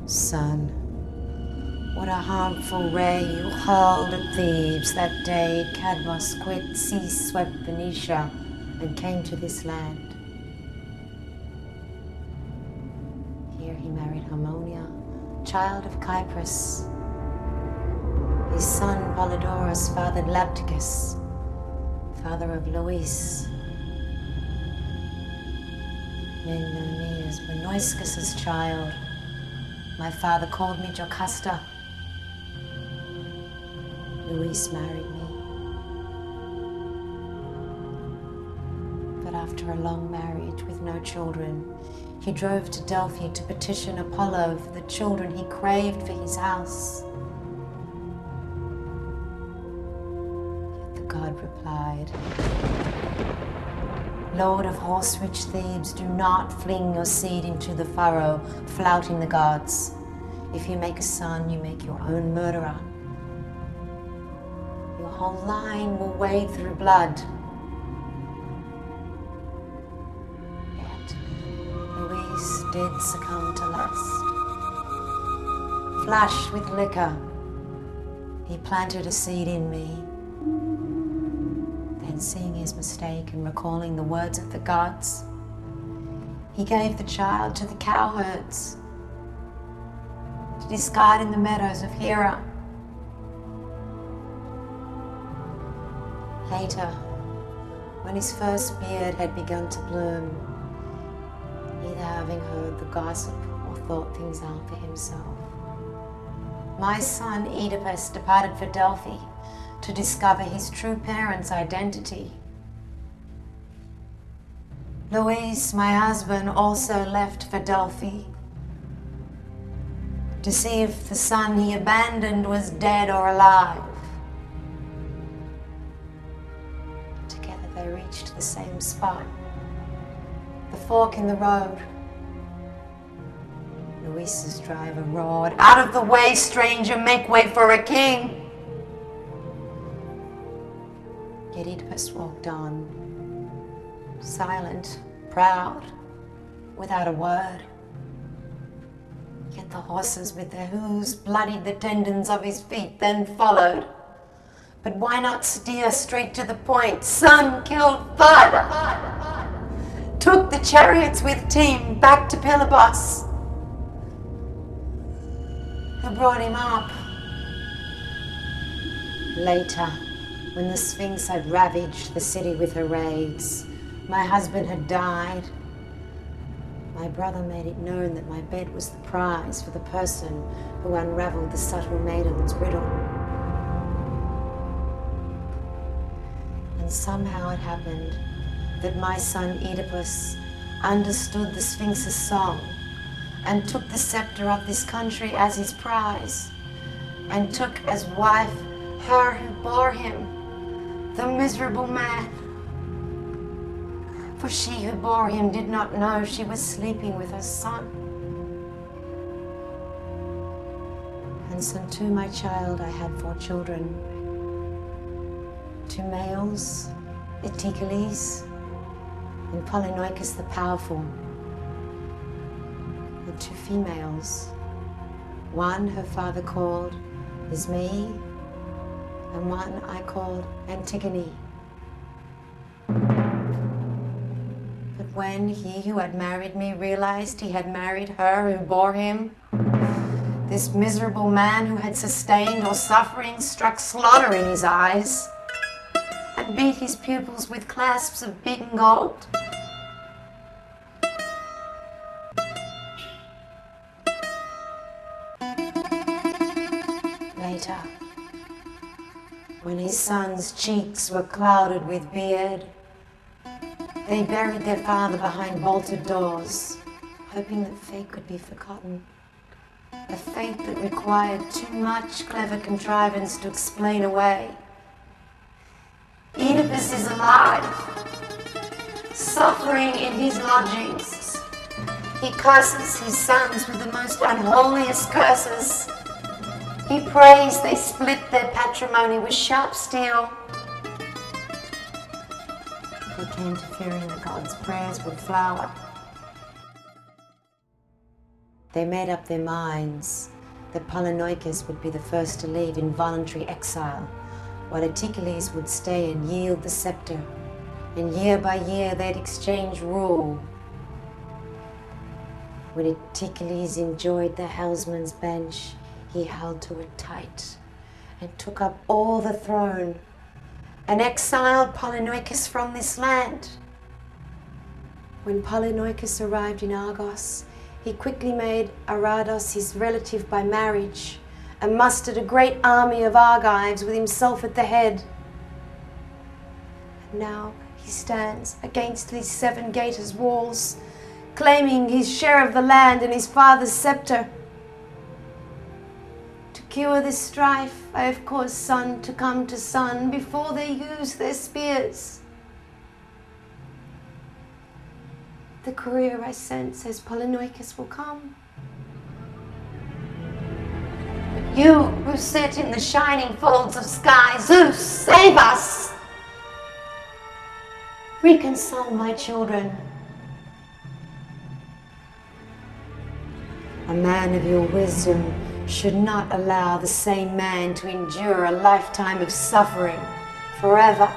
Son, what a harmful ray you hurled at Thebes that day Cadmos quit sea-swept Phoenicia and came to this land. Here he married Harmonia, child of Cyprus. His son Polydorus fathered Lapticus, father of Luis. Men know me as Benoiscus's child. My father called me Jocasta. Luis married me. But after a long marriage with no children, he drove to Delphi to petition Apollo for the children he craved for his house. Yet the god replied, Lord of horse-rich Thebes, do not fling your seed into the furrow, flouting the gods. If you make a son, you make your own murderer. Your whole line will wade through blood. Yet Luis did succumb to lust. Flushed with liquor, he planted a seed in me. And seeing his mistake and recalling the words of the gods, he gave the child to the cowherds to discard in the meadows of Hera. Later, when his first beard had begun to bloom, either having heard the gossip or thought things out for himself, my son Oedipus departed for Delphi to discover his true parents' identity. Luis, my husband, also left for Delphi to see if the son he abandoned was dead or alive. Together they reached the same spot, the fork in the road. Luis's driver roared, "Out of the way, stranger, make way for a king!" Yet Oedipus walked on, silent, proud, without a word. Yet the horses with their hooves bloodied the tendons of his feet, then followed. But why not steer straight to the point? Son killed father. Took the chariots with team back to Pelopos. Who brought him up? Later, when the Sphinx had ravaged the city with her raids, my husband had died. My brother made it known that my bed was the prize for the person who unraveled the subtle maiden's riddle. And somehow it happened that my son Oedipus understood the Sphinx's song and took the scepter of this country as his prize, and took as wife her who bore him, the miserable man. For she who bore him did not know she was sleeping with her son. And so to my child I had 4 children. 2 males, Eteocles and Polynoicus the powerful, and 2 females. One her father called Ismene, and one I called Antigone. But when he who had married me realized he had married her who bore him, this miserable man who had sustained all suffering struck slaughter in his eyes and beat his pupils with clasps of beaten gold. Later, when his sons' cheeks were clouded with beard, they buried their father behind bolted doors, hoping that fate could be forgotten. A fate that required too much clever contrivance to explain away. Oedipus is alive, suffering in his lodgings. He curses his sons with the most unholiest curses. He prays they split their patrimony with sharp steel. They came to fearing the gods' prayers would flower. They made up their minds that Polynoicus would be the first to leave in voluntary exile, while Eteocles would stay and yield the scepter. And year by year they'd exchange rule. When Eteocles enjoyed the helmsman's bench, he held to it tight and took up all the throne and exiled Polynoicus from this land. When Polynoicus arrived in Argos, he quickly made Arados his relative by marriage and mustered a great army of Argives with himself at the head. And now he stands against these 7 gators' walls, claiming his share of the land and his father's scepter. To cure this strife, I have caused son to come to son before they use their spears. The courier I sent says Polynoicus will come. But you who sit in the shining folds of sky, Zeus, save us! Reconcile my children. A man of your wisdom should not allow the same man to endure a lifetime of suffering forever.